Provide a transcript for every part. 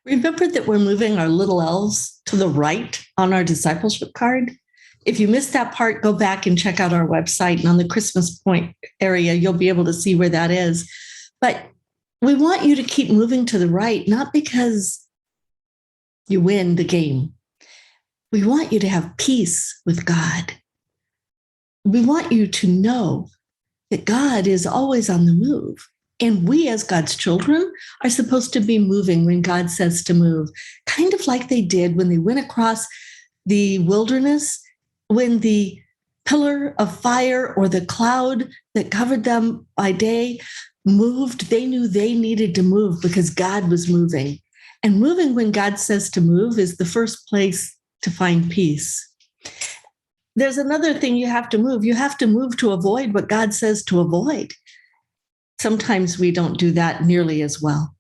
Remember that we're moving our little elves to the right on our discipleship card? If you missed that part, go back and check out our website. And on the Christmas point area, you'll be able to see where that is. But we want you to keep moving to the right, not because you win the game. We want you to have peace with God. We want you to know that God is always on the move. And we, as God's children, are supposed to be moving when God says to move, kind of like they did when they went across the wilderness, when the pillar of fire or the cloud that covered them by day moved. They knew they needed to move because God was moving. And moving when God says to move is the first place to find peace. There's another thing you have to move. You have to move to avoid what God says to avoid. Sometimes we don't do that nearly as well.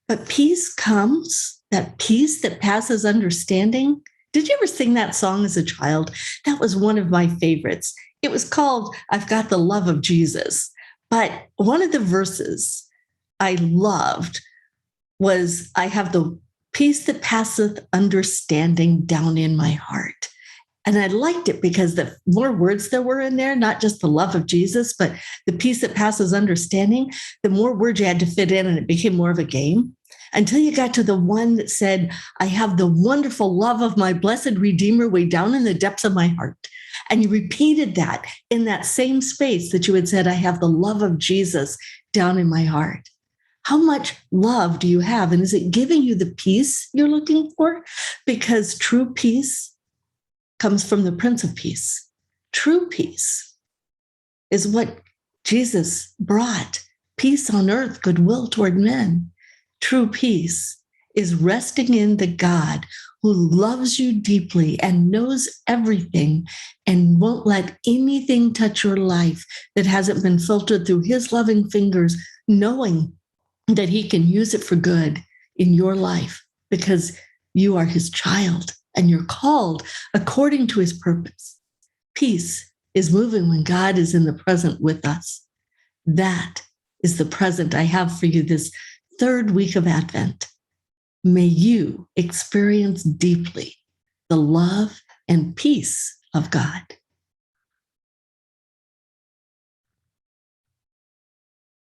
But peace comes, that peace that passes understanding. Did you ever sing that song as a child? That was one of my favorites. It was called, I've Got the Love of Jesus. But one of the verses I loved was, I have the peace that passeth understanding down in my heart. And I liked it because the more words there were in there, not just the love of Jesus, but the peace that passes understanding, the more words you had to fit in, and it became more of a game until you got to the one that said, I have the wonderful love of my blessed Redeemer way down in the depths of my heart. And you repeated that in that same space that you had said, I have the love of Jesus down in my heart. How much love do you have? And is it giving you the peace you're looking for? Because true peace comes from the Prince of Peace. True peace is what Jesus brought. Peace on earth, goodwill toward men. True peace is resting in the God who loves you deeply and knows everything and won't let anything touch your life that hasn't been filtered through his loving fingers, knowing that he can use it for good in your life because you are his child. And you're called according to his purpose. Peace is moving when God is in the present with us. That is the present I have for you this third week of Advent. May you experience deeply the love and peace of God.